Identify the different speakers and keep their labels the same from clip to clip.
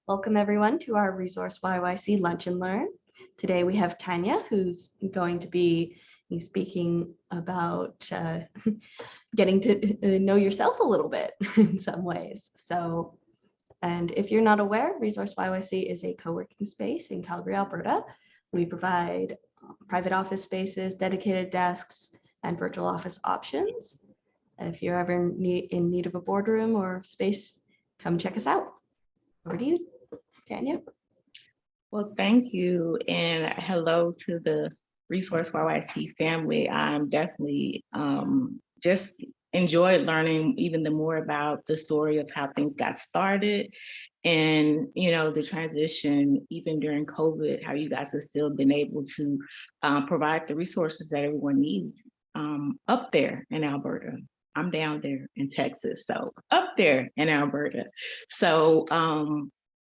Speaker 1: Welcome everyone to our Resource YYC Lunch and Learn. Today we have Tanya, who's going to be speaking about getting to know yourself a little bit in some ways. And if you're not aware, Resource YYC is a co-working space in Calgary, Alberta. We provide private office spaces, dedicated desks, and virtual office options. If you're ever in need of a boardroom or space, come check us out. Over to you, Tanya.
Speaker 2: Well, thank you, and hello to the Resource YYC family. I'm definitely just enjoyed learning even the more about the story of how things got started, and the transition even during COVID, how you guys have still been able to provide the resources that everyone needs up there in Alberta. I'm down there in Texas, so up there in Alberta. So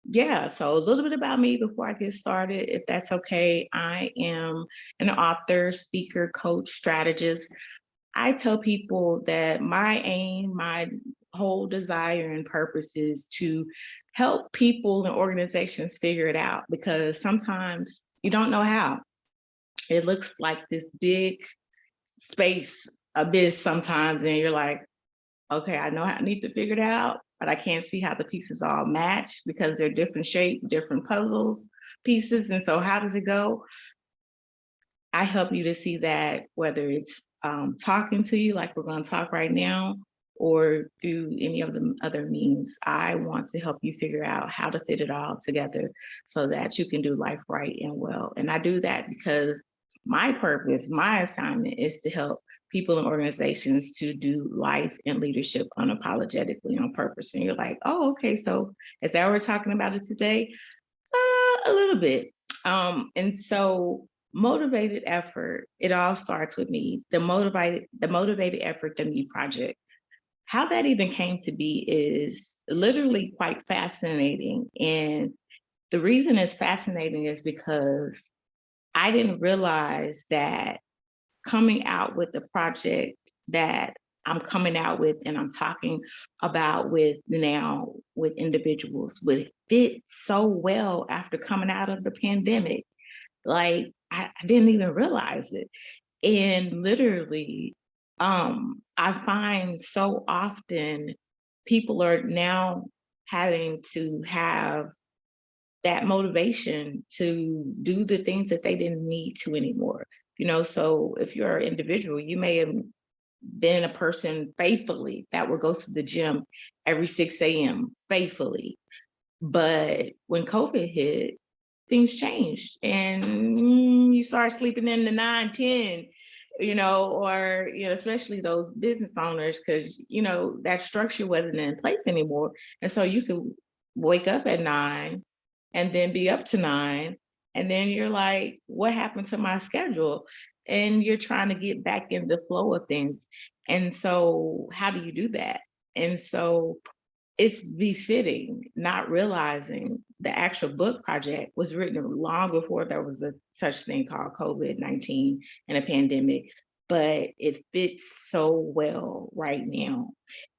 Speaker 2: yeah, so a little bit about me before I get started, if that's okay. I am an author, speaker, coach, strategist. I tell people that my aim, my whole desire and purpose is to help people and organizations figure it out, because sometimes you don't know how. It looks like this big space abyss sometimes, and you're like, okay, I know I need to figure it out, but I can't see how the pieces all match because they're different shape, different puzzles pieces. And so how does it go? I help you to see that, whether it's talking to you like we're going to talk right now, or through any of the other means. I want to help you figure out how to fit it all together so that you can do life right and well. And I do that because my purpose, my assignment is to help people and organizations to do life and leadership unapologetically on purpose. And you're like, oh, okay, so is that what we're talking about it today? A little bit. And so motivated effort, it all starts with me. The motivated effort, the me project. How that even came to be is literally quite fascinating. And the reason it's fascinating is because I didn't realize that coming out with the project that I'm coming out with and I'm talking about with now with individuals would fit so well after coming out of the pandemic. Like I didn't even realize it. And literally, I find so often people are now having to have that motivation to do the things that they didn't need to anymore. So if you're an individual, you may have been a person faithfully that would go to the gym every 6 a.m. faithfully. But when COVID hit, things changed and you start sleeping in the 9, 10, or, especially those business owners, because, that structure wasn't in place anymore. And so you could wake up at 9 and then be up to 9. And then you're like, what happened to my schedule? And you're trying to get back in the flow of things. And so how do you do that? And so it's befitting, not realizing the actual book project was written long before there was a such thing called COVID-19 and a pandemic, but it fits so well right now.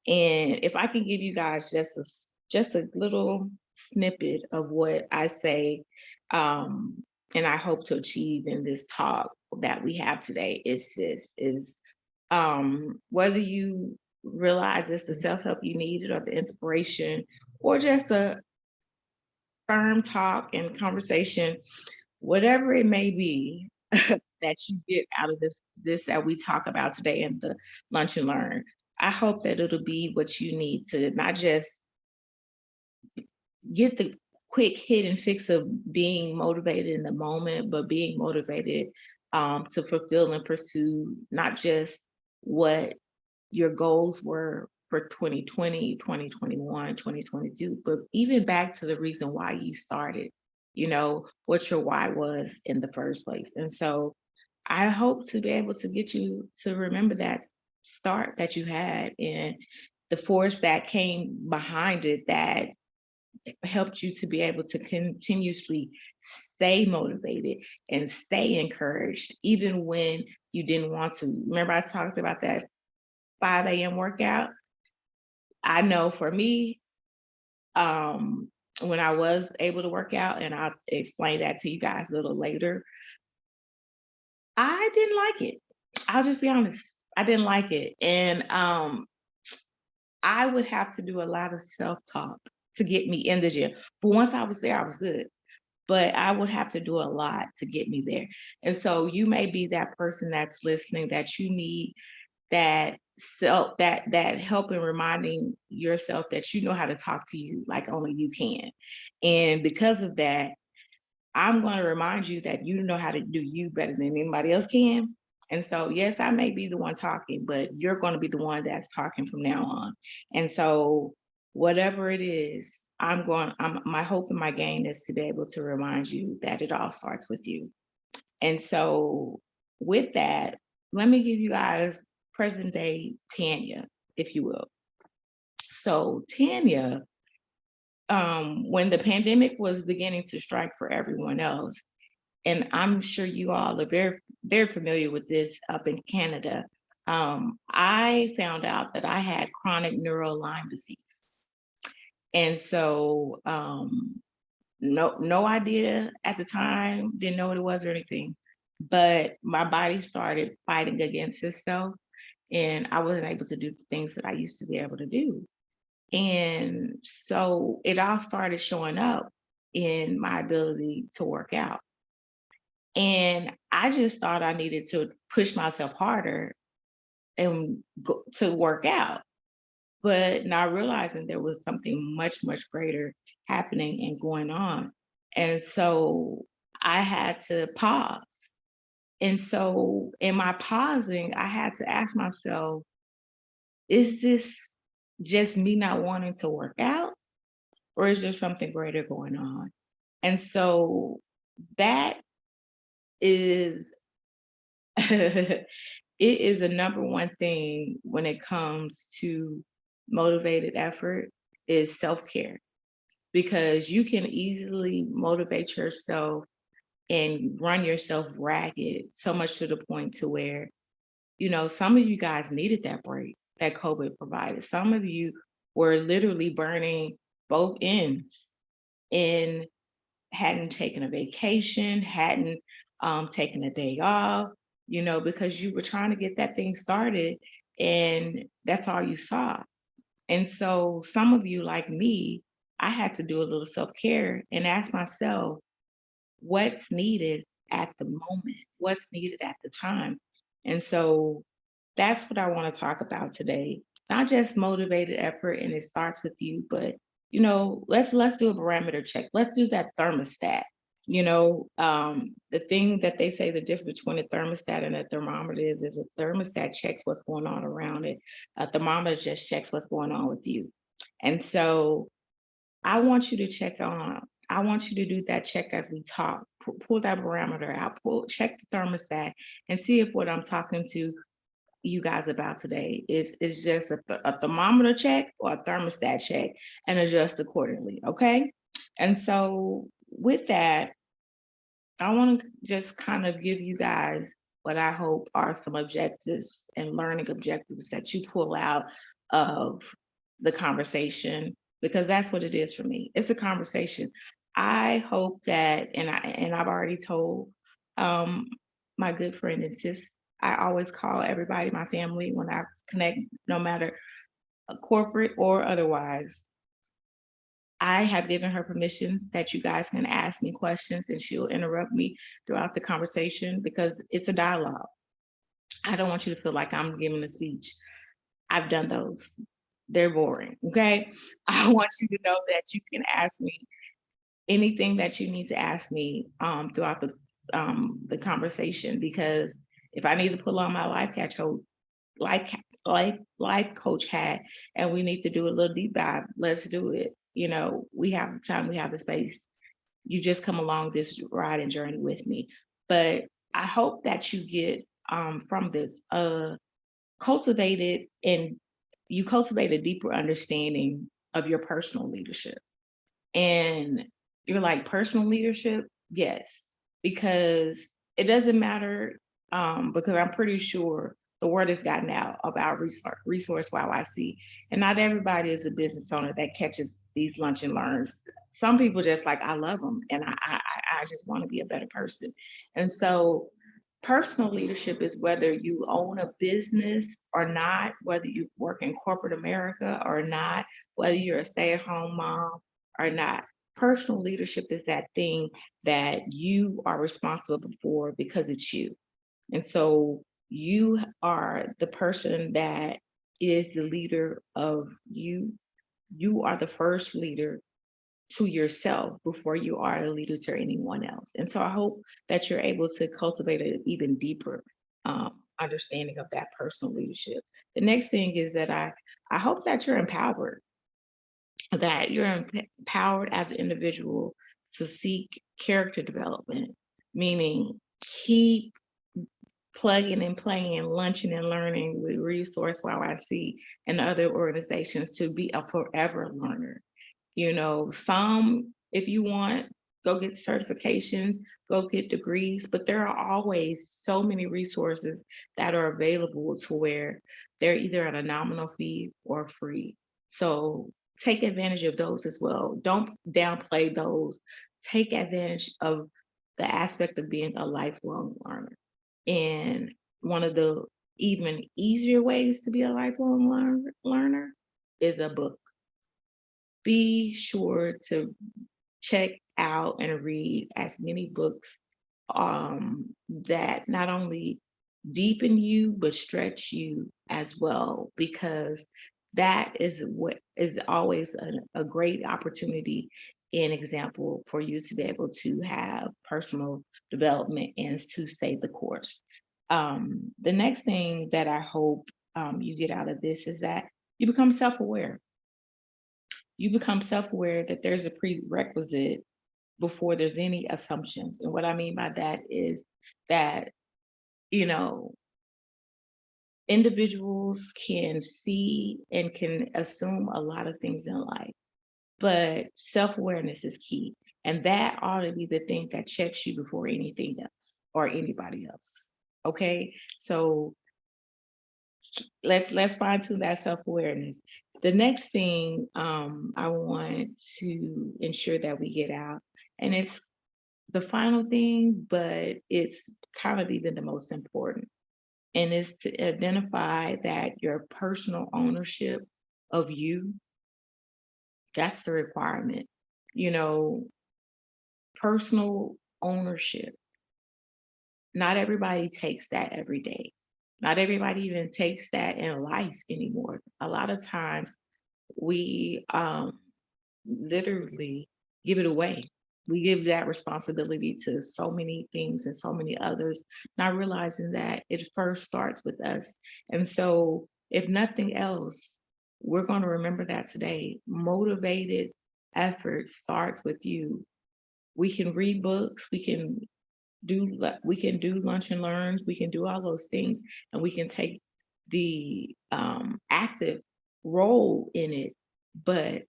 Speaker 2: And if I can give you guys just a little snippet of what I say, and I hope to achieve in this talk that we have today, is whether you realize it's the self-help you needed or the inspiration or just a firm talk and conversation, whatever it may be that you get out of this that we talk about today in the Lunch and Learn. I hope that it'll be what you need to not just get the quick hit and fix of being motivated in the moment, but being motivated to fulfill and pursue not just what your goals were for 2020, 2021, 2022, but even back to the reason why you started, what your why was in the first place. And so I hope to be able to get you to remember that start that you had and the force that came behind it that helped you to be able to continuously stay motivated and stay encouraged, even when you didn't want to. Remember, I talked about that 5 a.m. workout. I know for me, when I was able to work out, and I'll explain that to you guys a little later, I didn't like it. I'll just be honest. I didn't like it. And I would have to do a lot of self-talk to get me in the gym. But once I was there, I was good. But I would have to do a lot to get me there. And so you may be that person that's listening, that you need that self, that help in reminding yourself that you know how to talk to you like only you can. And because of that, I'm going to remind you that you know how to do you better than anybody else can. And so, yes, I may be the one talking, but you're going to be the one that's talking from now on. And so, whatever it is, my hope and my gain is to be able to remind you that it all starts with you. And so, with that, let me give you guys present day Tanya, if you will. So, Tanya, when the pandemic was beginning to strike for everyone else, and I'm sure you all are very, very familiar with this up in Canada. I found out that I had chronic neural Lyme disease. And so no idea at the time, didn't know what it was or anything. But my body started fighting against itself, and I wasn't able to do the things that I used to be able to do. And so it all started showing up in my ability to work out. And I just thought I needed to push myself harder and go to work out, but not realizing there was something much, much greater happening and going on. And so I had to pause. And so in my pausing, I had to ask myself, is this just me not wanting to work out, or is there something greater going on? And so that is it is a number one thing when it comes to motivated effort is self-care, because you can easily motivate yourself and run yourself ragged so much to the point to where, some of you guys needed that break that COVID provided. Some of you were literally burning both ends and hadn't taken a vacation, hadn't taken a day off, because you were trying to get that thing started and that's all you saw. And so some of you, like me, I had to do a little self-care and ask myself, what's needed at the moment? What's needed at the time? And so that's what I want to talk about today. Not just motivated effort and it starts with you, but let's do a parameter check. Let's do that thermostat. The thing that they say the difference between a thermostat and a thermometer is a thermostat checks what's going on around it. A thermometer just checks what's going on with you. And so I want you to I want you to do that check as we talk. Pull that barometer out, check the thermostat and see if what I'm talking to you guys about today is just a thermometer check or a thermostat check, and adjust accordingly. Okay. And so with that, I want to just kind of give you guys what I hope are some objectives and learning objectives that you pull out of the conversation, because that's what it is for me. It's a conversation. I hope that, and I've already told my good friend and sis, I always call everybody my family when I connect, no matter corporate or otherwise. I have given her permission that you guys can ask me questions and she'll interrupt me throughout the conversation, because it's a dialogue. I don't want you to feel like I'm giving a speech. I've done those. They're boring. Okay. I want you to know that you can ask me anything that you need to ask me throughout the conversation, because if I need to pull on my life coach hat and we need to do a little deep dive, let's do it. We have the time, we have the space. You just come along this ride and journey with me. But I hope that you get from this cultivate a deeper understanding of your personal leadership. And you're like, personal leadership? Yes, because it doesn't matter, because I'm pretty sure the word has gotten out about Resource YYC, and not everybody is a business owner that catches these lunch and learns some people just like, I love them and I just want to be a better person. And so personal leadership is whether you own a business or not, whether you work in corporate America or not, whether you're a stay-at-home mom or not. Personal leadership is that thing that you are responsible for because it's you. And so you are the person that is the leader of you. You are the first leader to yourself before you are a leader to anyone else. And so I hope that you're able to cultivate an even deeper understanding of that personal leadership. The next thing is that I hope that you're empowered, that you're empowered as an individual to seek character development, meaning keep plugging and playing, lunching and learning with Resource YYC and other organizations to be a forever learner. You know, some, if you want, go get certifications, go get degrees, but there are always so many resources that are available to where they're either at a nominal fee or free. So take advantage of those as well. Don't downplay those. Take advantage of the aspect of being a lifelong learner. And one of the even easier ways to be a lifelong learner is a book. Be sure to check out and read as many books that not only deepen you but stretch you as well, because that is what is always a great opportunity and example for you to be able to have personal development and to stay the course. The next thing that I hope you get out of this is that you become self-aware. You become self-aware that there's a prerequisite before there's any assumptions. And what I mean by that is that, you know, individuals can see and can assume a lot of things in life, but self-awareness is key. And that ought to be the thing that checks you before anything else or anybody else. Okay. So let's fine tune that self-awareness. The next thing I want to ensure that we get out, and it's the final thing, but it's kind of even the most important, and it's to identify that your personal ownership of you, that's the requirement. You know, personal ownership. Not everybody takes that every day. Not everybody even takes that in life anymore. A lot of times we literally give it away. We give that responsibility to so many things and so many others, not realizing that it first starts with us. And so, if nothing else, we're going to remember that today. Motivated effort starts with you. We can read books, we can do lunch and learns, we can do all those things, and we can take the active role in it. But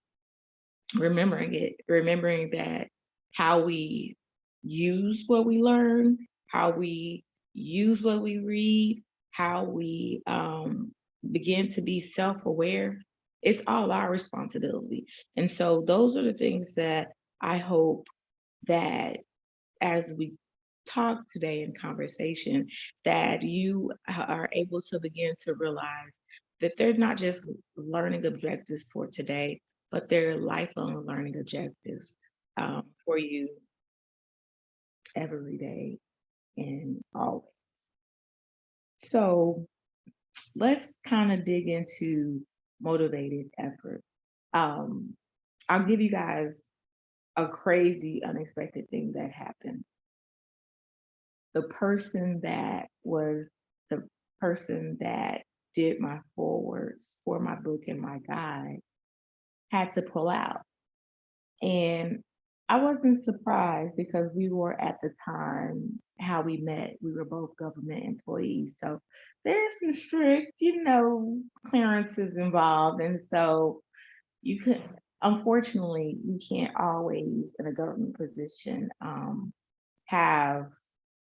Speaker 2: remembering that how we use what we learn, how we use what we read, how we begin to be self-aware, it's all our responsibility. And so those are the things that I hope that as we talk today in conversation, that you are able to begin to realize that they're not just learning objectives for today, but they're lifelong learning objectives for you every day and always. So let's kind of dig into motivated effort. Um, I'll give you guys a crazy, unexpected thing that happened. The person that was the person that did my forwards for my book and my guide had to pull out. And I wasn't surprised because we were at the time how we met. We were both government employees. So there's some strict, clearances involved. And so you could, unfortunately, you can't always in a government position have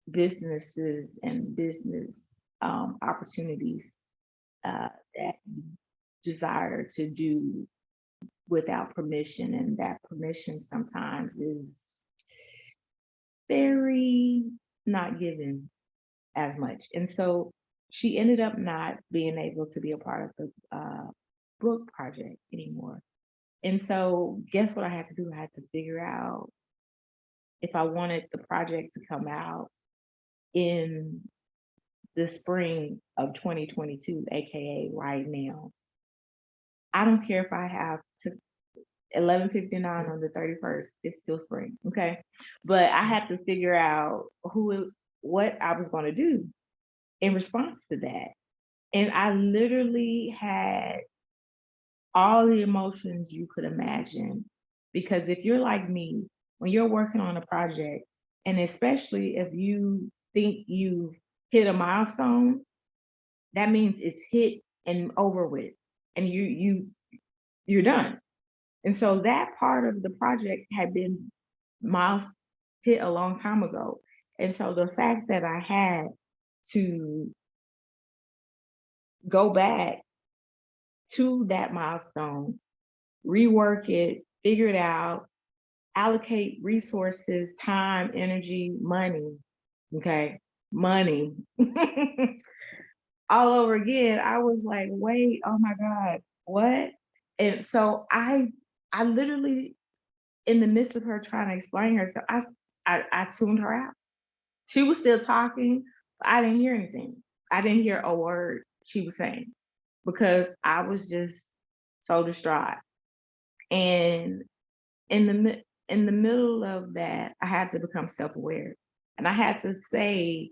Speaker 2: businesses and business opportunities that you desire to do without permission, and that permission sometimes is very not given as much. And so she ended up not being able to be a part of the book project anymore. And so guess what I had to do? I had to figure out if I wanted the project to come out in the spring of 2022, aka right now. I don't care if I have to 11:59 on the 31st, it's still spring, okay? But I had to figure out what I was going to do in response to that. And I literally had all the emotions you could imagine. Because if you're like me, when you're working on a project, and especially if you think you've hit a milestone, that means it's hit and over with, and you're done. And so that part of the project had been miles hit a long time ago. And so the fact that I had to go back to that milestone, rework it, figure it out, allocate resources, time, energy, money, okay, money, all over again, I was like, wait, oh my God, what? And so I literally, in the midst of her trying to explain herself, I tuned her out. She was still talking, but I didn't hear anything. I didn't hear a word she was saying because I was just so distraught. And in the middle of that, I had to become self-aware, and I had to say,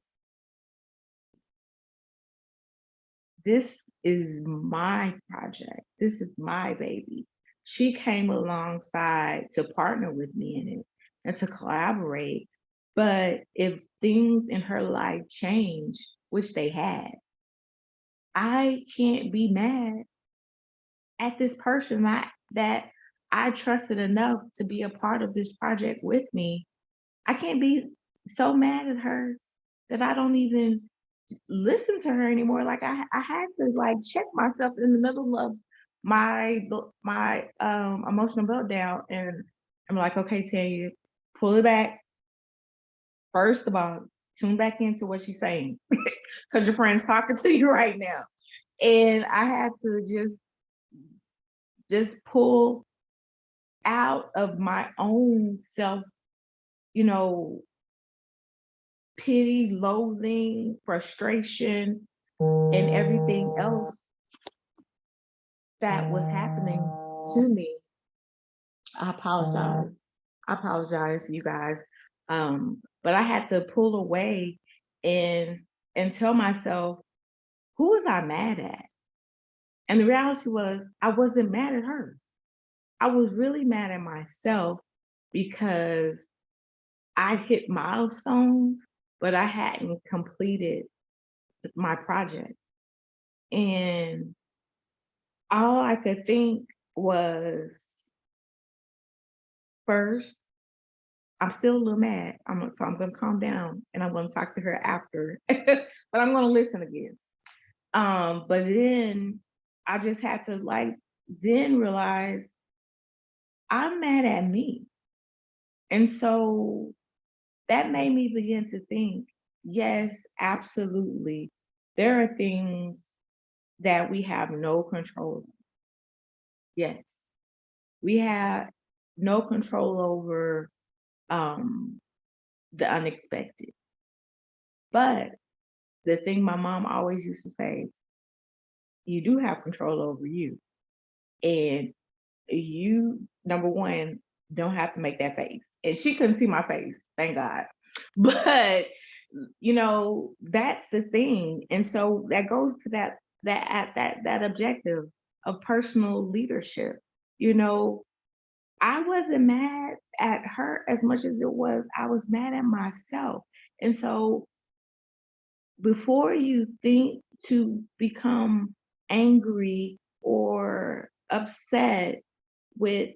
Speaker 2: this is my project. This is my baby. She came alongside to partner with me in it and to collaborate. But if things in her life change, which they had, I can't be mad at this person that I trusted enough to be a part of this project with me. I can't be so mad at her that I don't even listen to her anymore. Like I had to like check myself in the middle of my emotional meltdown, and I'm like, okay, Tanya, pull it back. First of all, tune back into what she's saying, because your friend's talking to you right now. And I had to just pull out of my own self, you know, pity, loathing, frustration, and everything else that was happening to me. I apologize. I apologize, you guys. But I had to pull away and tell myself, who was I mad at? And the reality was, I wasn't mad at her. I was really mad at myself because I hit milestones, but I hadn't completed my project. And all I could think was, first, I'm still a little mad. So I'm gonna calm down and I'm gonna talk to her after, but I'm gonna listen again. But then I just had to then realize I'm mad at me. And so that made me begin to think, yes, absolutely. There are things that we have no control of. Yes. We have no control over um, the unexpected. But the thing my mom always used to say, you do have control over you. And you, number one, don't have to make that face. And she couldn't see my face, thank God. But that's the thing. And so that goes to that objective of personal leadership. You know, I wasn't mad at her as much as I was mad at myself. And so before you think to become angry or upset with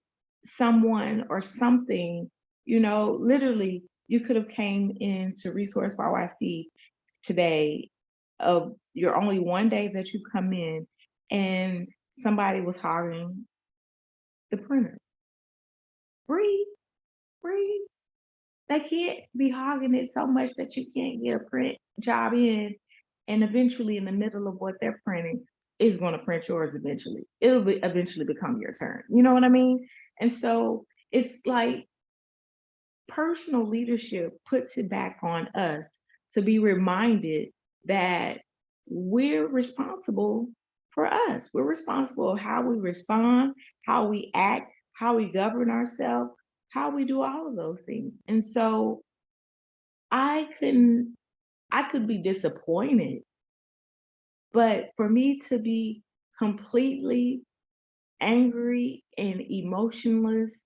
Speaker 2: someone or something, literally you could have came into Resource YYC today of you're only one day that you come in and somebody was hollering the printer. Breathe, breathe. They can't be hogging it so much that you can't get a print job in. And eventually, in the middle of what they're printing, is going to print yours eventually. It'll eventually become your turn. You know what I mean? And so it's like personal leadership puts it back on us to be reminded that we're responsible for us. We're responsible for how we respond, how we act, how we govern ourselves, how we do all of those things. And so I could be disappointed, but for me to be completely angry and emotionless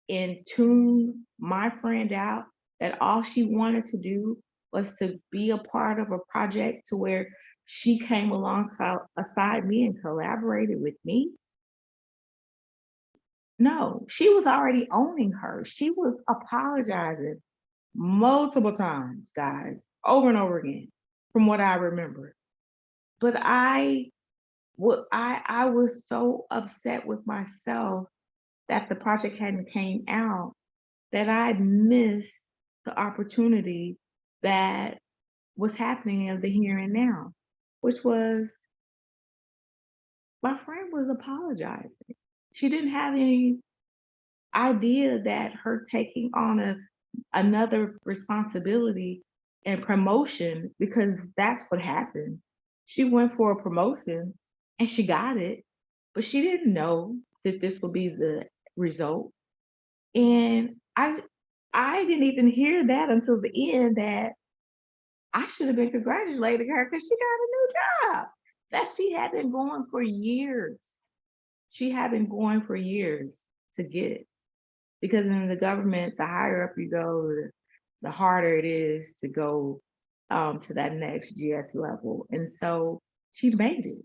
Speaker 2: and tune my friend out, that all she wanted to do was to be a part of a project to where she came alongside me and collaborated with me. No, she was already owning her. She was apologizing multiple times, guys, over and over again, from what I remember. But I was so upset with myself that the project hadn't came out, that I missed the opportunity that was happening in the here and now, which was my friend was apologizing. She didn't have any idea that her taking on another responsibility and promotion, because that's what happened. She went for a promotion and she got it, but she didn't know that this would be the result. And I didn't even hear that until the end, that I should have been congratulating her because she got a new job that she had been going for years. She had been going for years to get, because in the government, the higher up you go, the harder it is to go to that next GS level. And so she made it.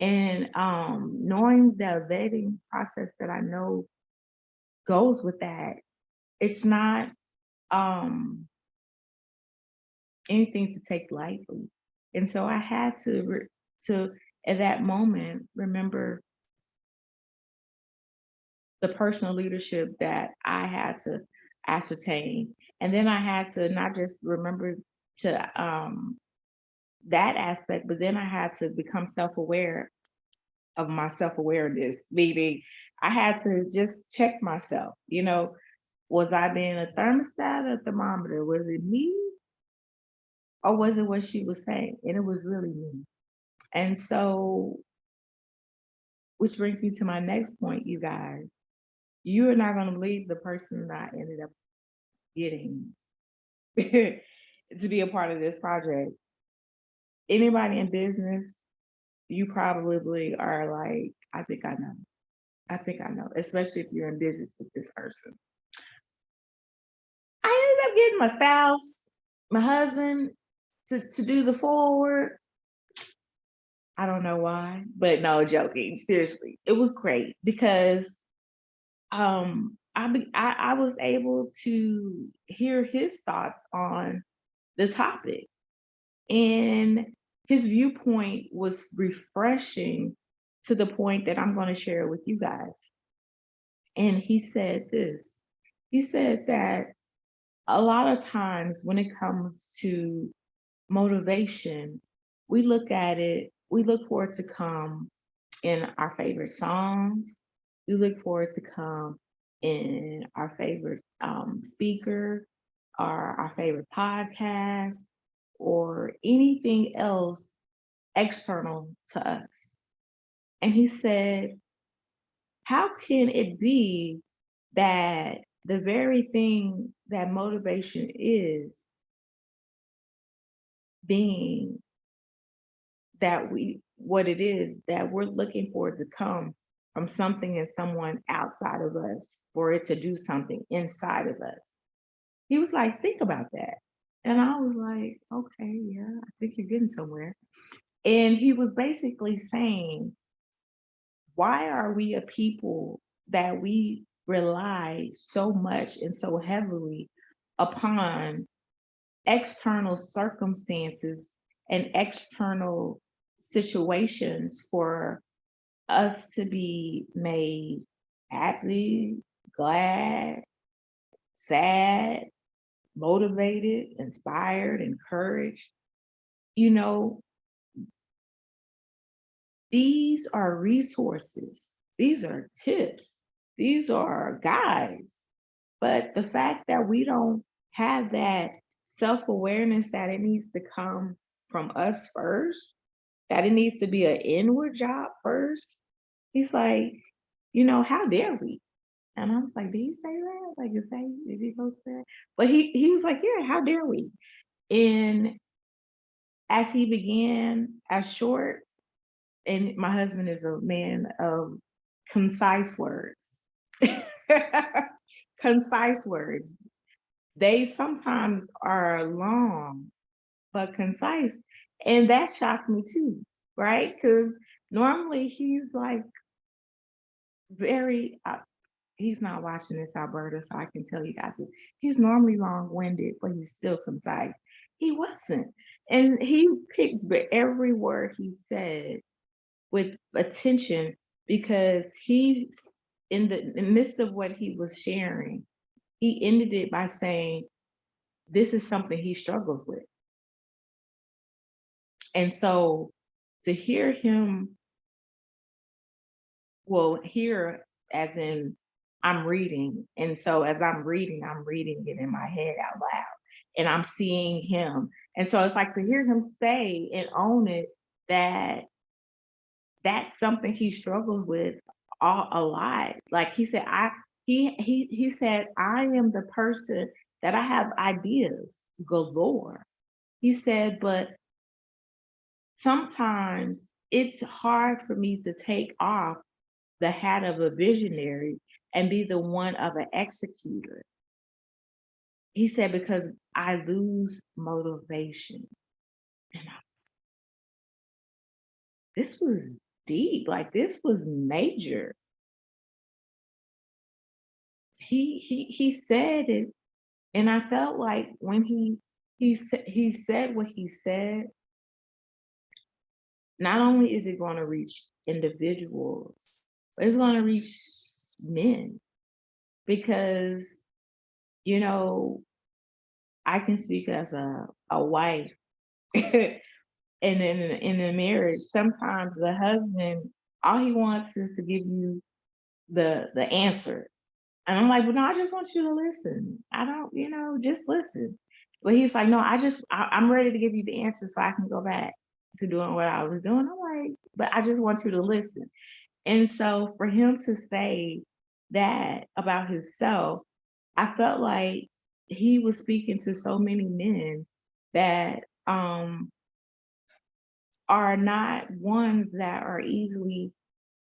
Speaker 2: And knowing the vetting process that I know goes with that, it's not anything to take lightly. And so I had to at that moment remember the personal leadership that I had to ascertain. And then I had to not just remember to that aspect, but then I had to become self-aware of my self-awareness, meaning I had to just check myself, was I being a thermostat or a thermometer? Was it me or was it what she was saying? And it was really me. And so, which brings me to my next point, you guys. You are not going to believe the person that I ended up getting to be a part of this project. Anybody in business, you probably are like, I think I know. I think I know, especially if you're in business with this person. I ended up getting my spouse, my husband, to do the forward. I don't know why, but no, joking. Seriously, it was great because I was able to hear his thoughts on the topic, and his viewpoint was refreshing to the point that I'm going to share with you guys. And he said this. He said that a lot of times when it comes to motivation, we look for it to come in our favorite songs. We look for it to come in our favorite speaker, or our favorite podcast, or anything else external to us. And he said, how can it be that the very thing that motivation is, being that what it is that we're looking for it to come from something and someone outside of us, for it to do something inside of us? He was like, think about that. And I was like, okay, yeah, I think you're getting somewhere. And he was basically saying, why are we a people that we rely so much and so heavily upon external circumstances and external situations for us to be made happy, glad, sad, motivated, inspired, encouraged. You know, these are resources. These are tips. These are guides. But the fact that we don't have that self-awareness that it needs to come from us first, that it needs to be an inward job first. He's like, how dare we? And I was like, did he say that? Like, did he post that? But he was like, yeah, how dare we? And as he began, as short, and my husband is a man of concise words. Concise words. They sometimes are long, but concise. And that shocked me too, right? Because normally he's like very, he's not watching this, Alberta, so I can tell you guys, he's normally long-winded, but he's still concise. He wasn't. And he picked every word he said with attention, because he, in the midst of what he was sharing, he ended it by saying, this is something he struggles with. And so to hear him, hear as in I'm reading. And so as I'm reading it in my head out loud, and I'm seeing him. And so it's like to hear him say and own it, that that's something he struggles with a lot. Like he said, he said, I am the person that I have ideas galore. He said, but sometimes it's hard for me to take off the hat of a visionary and be the one of an executor. He said, because I lose motivation. And this was deep, like this was major. He said it, and I felt like when he said what he said, not only is it going to reach individuals, but it's going to reach men, because I can speak as a wife. And in a marriage, sometimes the husband, all he wants is to give you the answer. And I'm like, well, no, I just want you to listen. I don't, just listen. But he's like, no, I'm ready to give you the answer so I can go back to doing what I was doing. I'm like, but I just want you to listen. And so for him to say that about himself, I felt like he was speaking to so many men that are not ones that are easily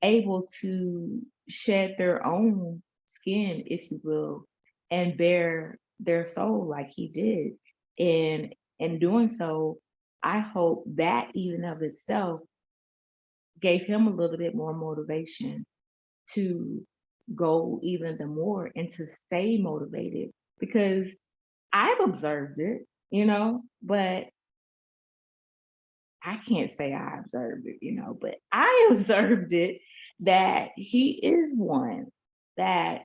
Speaker 2: able to shed their own skin, if you will, and bare their soul like he did. And in doing so, I hope that even of itself gave him a little bit more motivation to go even the more and to stay motivated, because I've observed it, but I can't say I observed it, but I observed it, that he is one that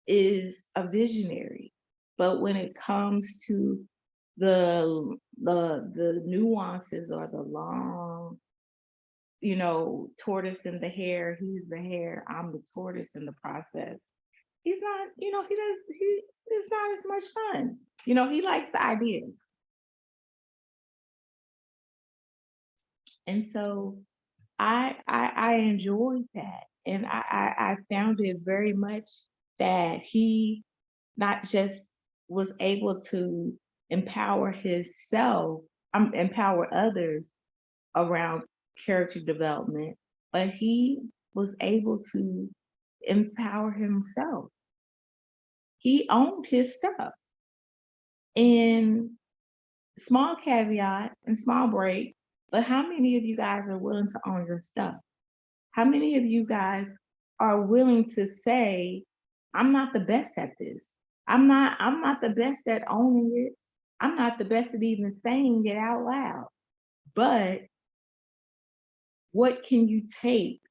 Speaker 2: is a visionary. But when it comes to the nuances or the long, tortoise in the hare, he's the hare, I'm the tortoise in the process. He's not, he is not as much fun. He likes the ideas. And so I enjoyed that. And I found it very much that he not just was able to empower himself, empower others around character development, but he was able to empower himself. He owned his stuff. And small caveat and small break, but how many of you guys are willing to own your stuff? How many of you guys are willing to say, I'm not the best at this. I'm not the best at owning it. I'm not the best at even saying it out loud. But what can you take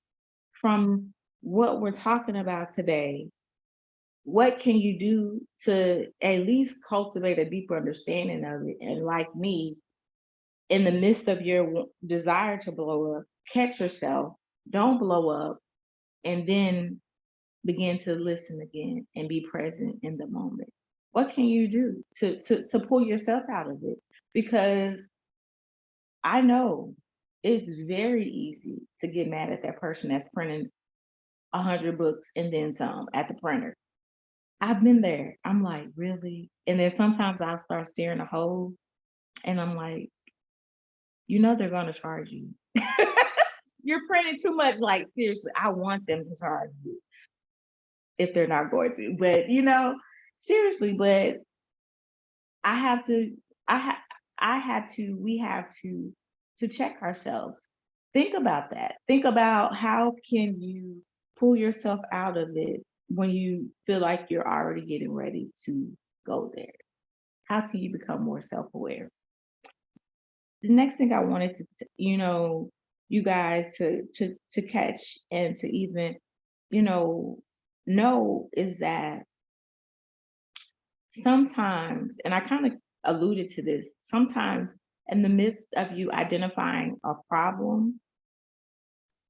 Speaker 2: from what we're talking about today, what can you do to at least cultivate a deeper understanding of it? And like me, in the midst of your desire to blow up, catch yourself, don't blow up, and then begin to listen again and be present in the moment. What can you do to pull yourself out of it? Because I know it's very easy to get mad at that person that's printing 100 books and then some at the printer. I've been there. I'm like, really? And then sometimes I'll start staring a hole and I'm like, they're going to charge you. You're printing too much. Like, seriously, I want them to charge you if they're not going to. But, seriously, but I have to, we have to check ourselves. Think about that. Think about how can you pull yourself out of it when you feel like you're already getting ready to go there. How can you become more self-aware? The next thing I wanted to, you guys to catch and to even, know is that sometimes, and I kind of alluded to this, sometimes in the midst of you identifying a problem,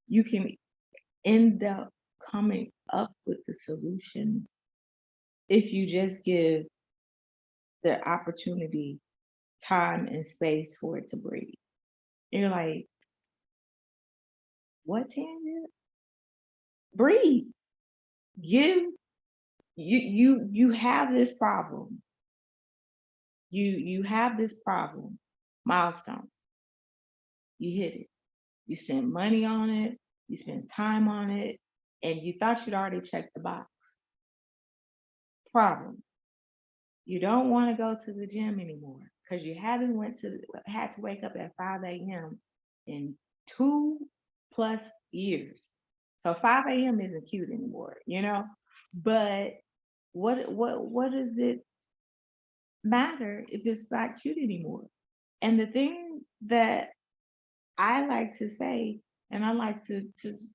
Speaker 2: you can end up coming up with the solution if you just give the opportunity, time, and space for it to breathe. You're like, what, Tanya? Breathe. You have this problem. You have this problem. Milestone. You hit it. You spend money on it. You spend time on it, and you thought you'd already checked the box. Problem. You don't want to go to the gym anymore because you haven't had to wake up at 5 a.m. in 2+ years. So 5 a.m. isn't cute anymore, But what does it matter if it's not cute anymore? And the thing that I like to say, and I like to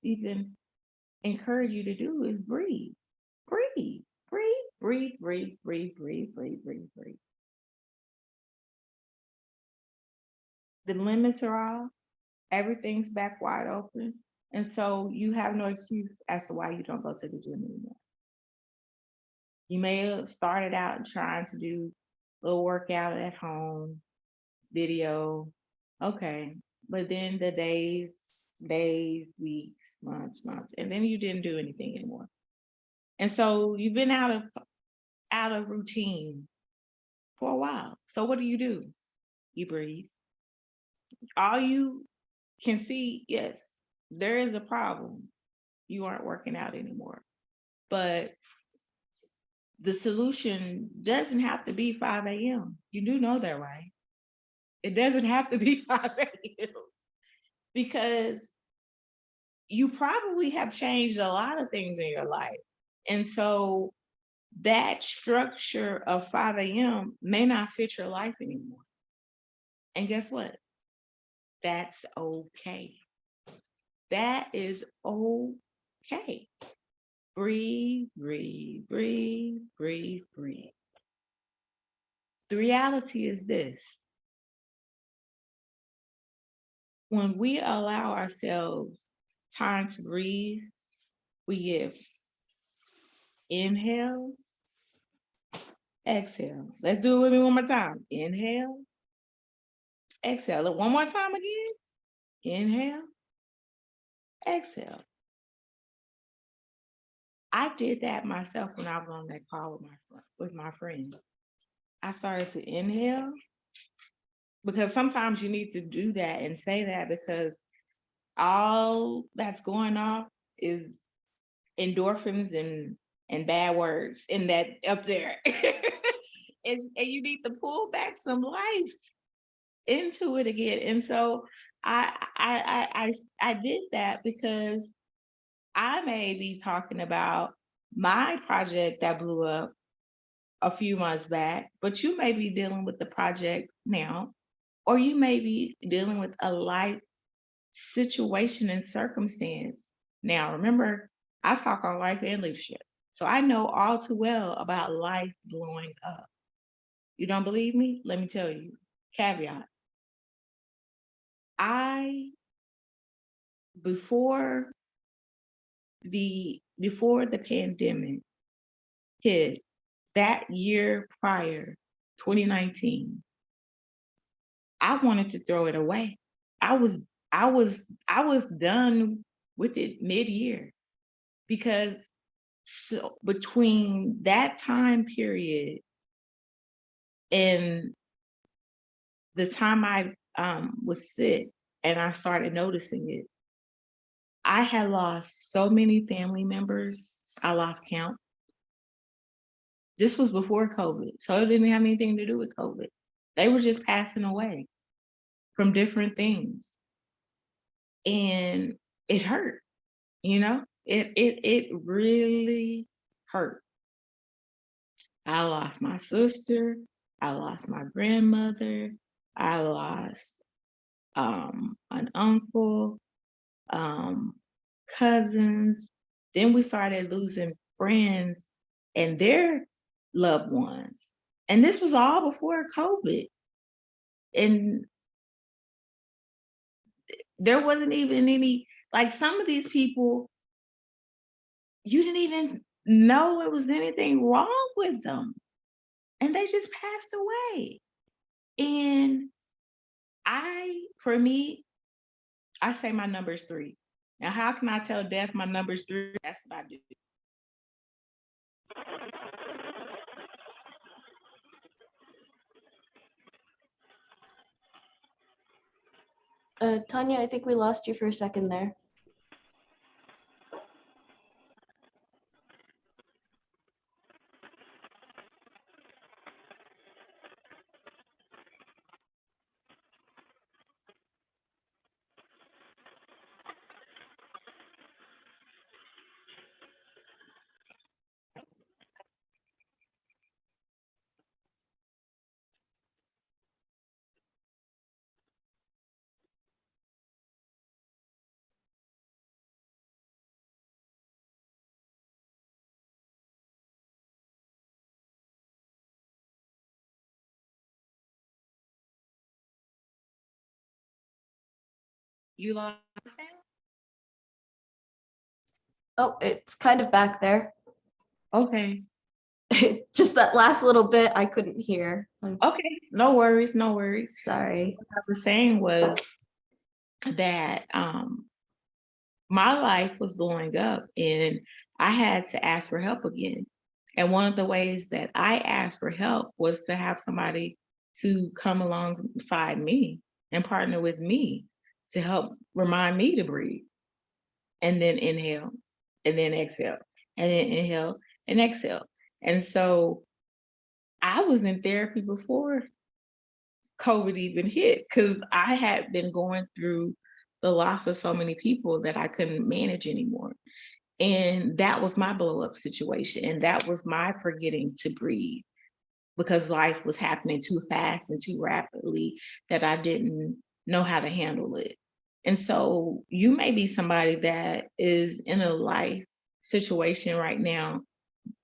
Speaker 2: even encourage you to do is breathe. Breathe. Breathe, breathe, breathe, breathe, breathe, breathe, breathe, breathe. The limits are off. Everything's back wide open. And so you have no excuse as to why you don't go to the gym anymore. You may have started out trying to do a little workout at home, video. Okay. But then the days, weeks, months, and then you didn't do anything anymore. And so you've been out of routine for a while. So what do? You breathe. All you can see, yes, there is a problem. You aren't working out anymore. But the solution doesn't have to be 5 a.m. You do know that, right? It doesn't have to be 5 a.m. because you probably have changed a lot of things in your life. And so that structure of 5 a.m. may not fit your life anymore. And guess what? That's okay. That is okay. Breathe, breathe, breathe, breathe, breathe. The reality is this. When we allow ourselves time to breathe, we give inhale, exhale. Let's do it with me one more time. Inhale, exhale. One more time again. Inhale, exhale. I did that myself when I was on that call with my friend. I started to inhale because sometimes you need to do that and say that because all that's going off is endorphins and bad words in that up there. and you need to pull back some life into it again. And so I did that because I may be talking about my project that blew up a few months back, but you may be dealing with the project now, or you may be dealing with a life situation and circumstance. Now, remember, I talk on life and leadership. So I know all too well about life blowing up. You don't believe me? Let me tell you. Caveat. I before the pandemic hit, that year prior, 2019, I wanted to throw it away. I was done with it mid-year because so between that time period and the time I was sick and I started noticing it, I had lost so many family members. I lost count. This was before COVID, so it didn't have anything to do with COVID. They were just passing away from different things. And it hurt, you know? It really hurt. I lost my sister, I lost my grandmother, I lost an uncle, um, cousins. Then we started losing friends and their loved ones. And this was all before COVID. And there wasn't even any, like some of these people, you didn't even know it was anything wrong with them. And they just passed away. And for me, I say my number's 3. Now, how can I tell death my number's 3? That's what I do.
Speaker 1: Tanya, I think we lost you for a second there.
Speaker 2: You lost sound?
Speaker 1: Oh, it's kind of back there.
Speaker 2: Okay.
Speaker 1: Just that last little bit I couldn't hear. I'm
Speaker 2: Okay. No worries. No worries.
Speaker 1: sorry.
Speaker 2: What I was saying was that my life was going up and I had to ask for help again. And one of the ways that I asked for help was to have somebody to come alongside me and partner with me to help remind me to breathe and then inhale and then exhale and then inhale and exhale. And so I was in therapy before COVID even hit because I had been going through the loss of so many people that I couldn't manage anymore. And that was my blow up situation. And that was my forgetting to breathe because life was happening too fast and too rapidly that I didn't know how to handle it. And so you may be somebody that is in a life situation right now,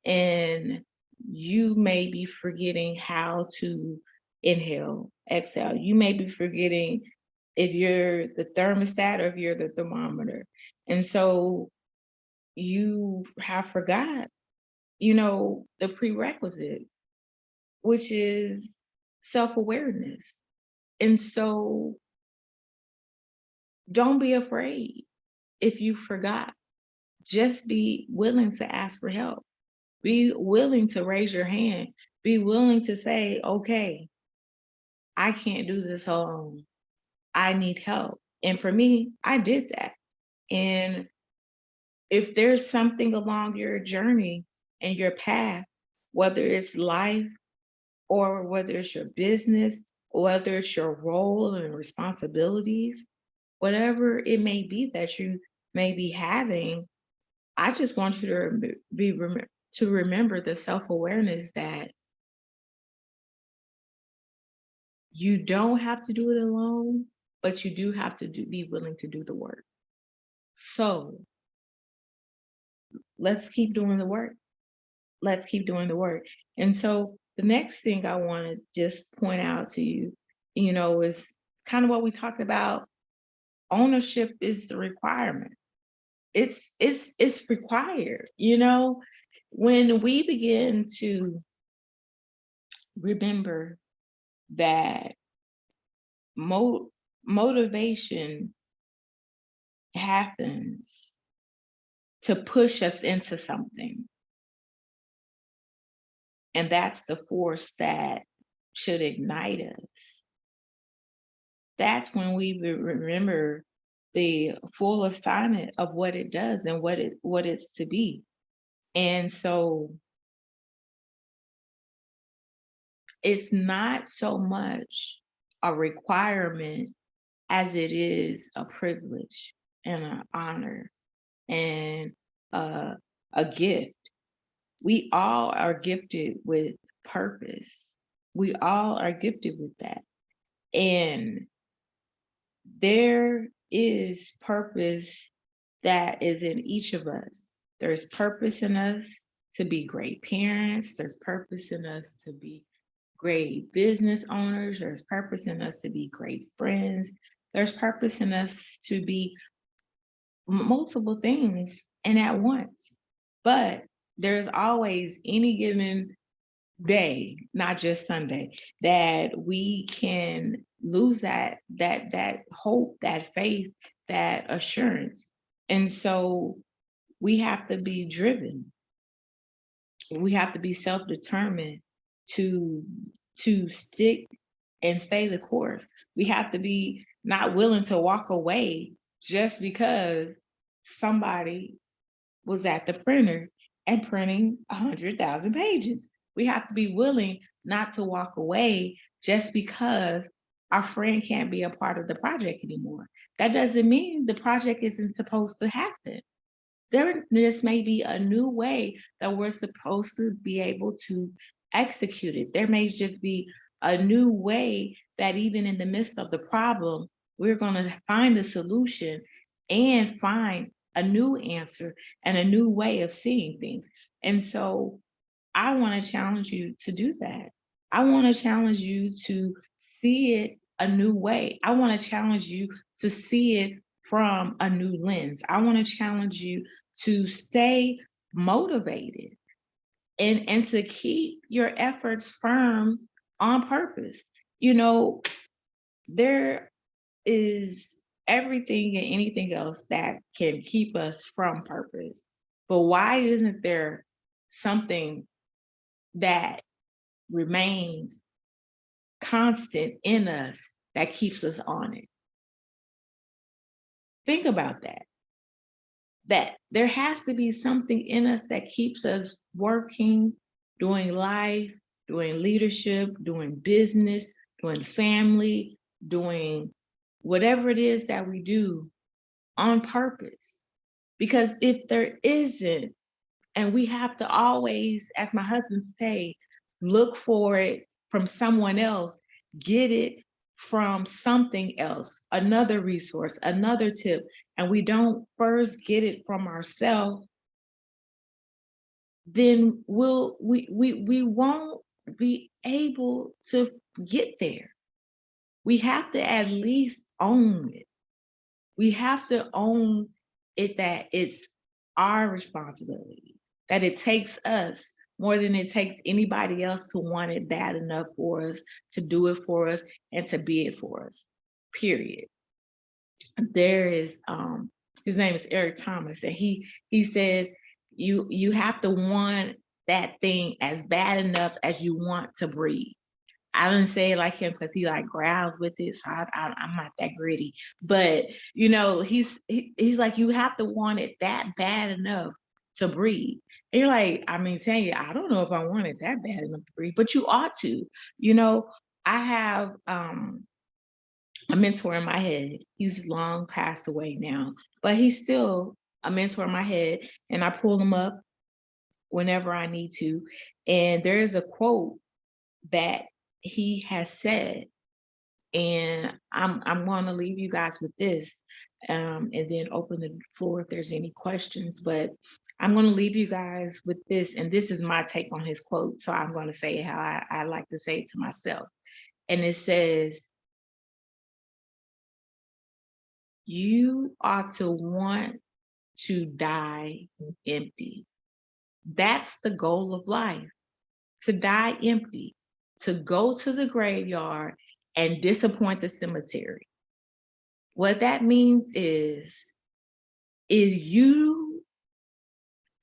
Speaker 2: and you may be forgetting how to inhale, exhale. You may be forgetting if you're the thermostat or if you're the thermometer. And so you have forgot, the prerequisite, which is self-awareness. And so don't be afraid if you forgot. Just be willing to ask for help. Be willing to raise your hand. Be willing to say, okay, I can't do this alone. I need help. And for me, I did that. And if there's something along your journey and your path, whether it's life or whether it's your business, or whether it's your role and responsibilities, whatever it may be that you may be having, I just want you to remember the self-awareness that you don't have to do it alone, but you do have to be willing to do the work. So let's keep doing the work. Let's keep doing the work. And so the next thing I want to just point out to you, is kind of what we talked about. Ownership is the requirement. It's required. When we begin to remember that motivation happens to push us into something. And that's the force that should ignite us. That's when we remember the full assignment of what it does and what it's to be. And so it's not so much a requirement as it is a privilege and an honor and a gift. We all are gifted with purpose. We all are gifted with that. And there is purpose that is in each of us. There's purpose in us to be great parents. There's purpose in us to be great business owners. There's purpose in us to be great friends. There's purpose in us to be multiple things and at once. But there's always any given day, not just Sunday, that we can lose that hope, that faith, that assurance. And so we have to be driven. We have to be self-determined to stick and stay the course. We have to be not willing to walk away just because somebody was at the printer and printing 100,000 pages. We have to be willing not to walk away just because our friend can't be a part of the project anymore. That doesn't mean the project isn't supposed to happen. There just may be a new way that we're supposed to be able to execute it. There may just be a new way that even in the midst of the problem, we're going to find a solution and find a new answer and a new way of seeing things. And so I want to challenge you to do that. I want to challenge you to see it a new way. I want to challenge you to see it from a new lens. I want to challenge you to stay motivated and to keep your efforts firm on purpose. There is everything and anything else that can keep us from purpose. But why isn't there something that remains constant in us that keeps us on it? Think about that. That there has to be something in us that keeps us working, doing life, doing leadership, doing business, doing family, doing whatever it is that we do on purpose. Because if there isn't, and we have to always, as my husband say, look for it from someone else, get it from something else, another resource, another tip, and we don't first get it from ourselves, then we won't be able to get there. We have to at least own it. We have to own it, that it's our responsibility, that it takes us more than it takes anybody else to want it bad enough for us, to do it for us, and to be it for us, period. There is, his name is Eric Thomas, and he says, you have to want that thing as bad enough as you want to breathe. I didn't say it like him because he like growls with it, so I'm not that gritty. But he's like, you have to want it that bad enough to breathe. And you're like, Tanya, I don't know if I want it that bad enough to breathe, but you ought to. I have a mentor in my head. He's long passed away now, but he's still a mentor in my head, and I pull him up whenever I need to. And there is a quote that he has said, and I'm going to leave you guys with this, and then open the floor if there's any questions. But I'm going to leave you guys with this, and this is my take on his quote. So I'm going to say how I like to say it to myself. And it says, you ought to want to die empty. That's the goal of life, to die empty, to go to the graveyard and disappoint the cemetery. What that means is you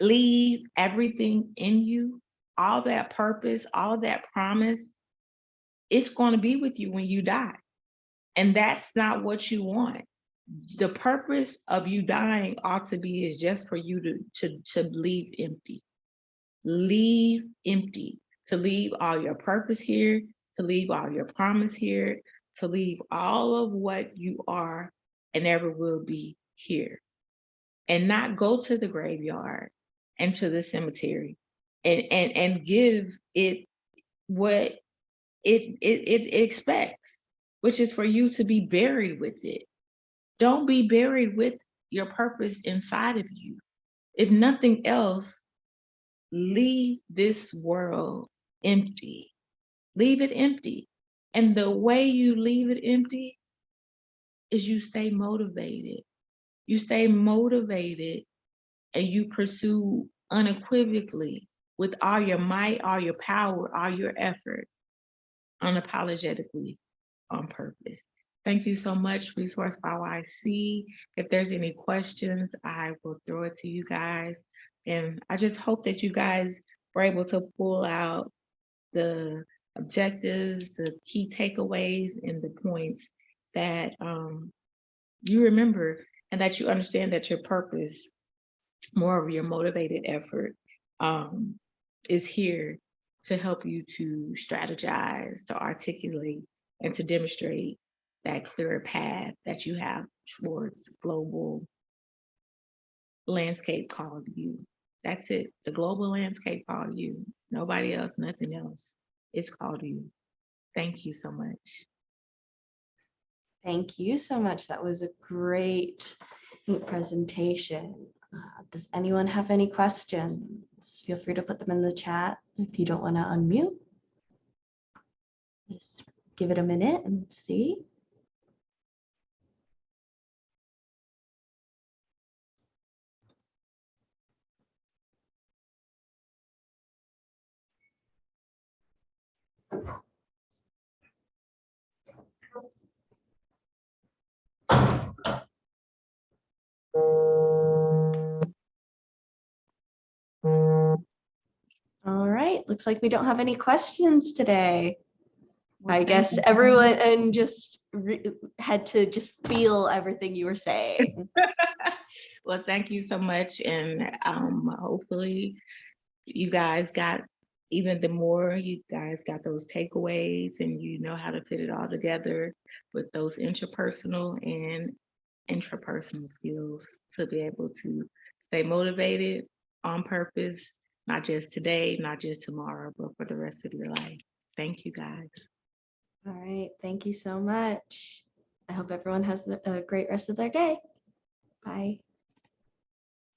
Speaker 2: leave everything in you, all that purpose, all that promise, it's going to be with you when you die. And that's not what you want. The purpose of you dying ought to be is just for you to leave empty. Leave empty, to leave all your purpose here, to leave all your promise here, to leave all of what you are and ever will be here. And not go to the graveyard and to the cemetery and give it what it expects, which is for you to be buried with it. Don't be buried with your purpose inside of you. If nothing else, leave this world empty. Leave it empty. And the way you leave it empty is you stay motivated. You stay motivated and you pursue unequivocally with all your might, all your power, all your effort, unapologetically on purpose. Thank you so much, Resource YYC. If there's any questions, I will throw it to you guys. And I just hope that you guys were able to pull out the objectives, the key takeaways, and the points that you remember, and that you understand that your purpose, more of your motivated effort, is here to help you to strategize, to articulate, and to demonstrate that clearer path that you have towards global landscape called you. That's it. The global landscape called you. Nobody else, nothing else. It's called you. Thank you so much.
Speaker 1: Thank you so much. That was a great presentation. Does anyone have any questions? Feel free to put them in the chat if you don't want to unmute. Just give it a minute and see. All right, looks like we don't have any questions today.
Speaker 2: Well,
Speaker 1: I guess everyone just had to just feel everything you were saying.
Speaker 2: Well, thank you so much. And hopefully you guys got, even the more you guys got those takeaways and you know how to fit it all together with those interpersonal and intrapersonal skills to be able to stay motivated on purpose, not just today, not just tomorrow, but for the rest of your life. Thank you, guys.
Speaker 1: All right, thank you so much. I hope everyone has a great rest of their day. Bye.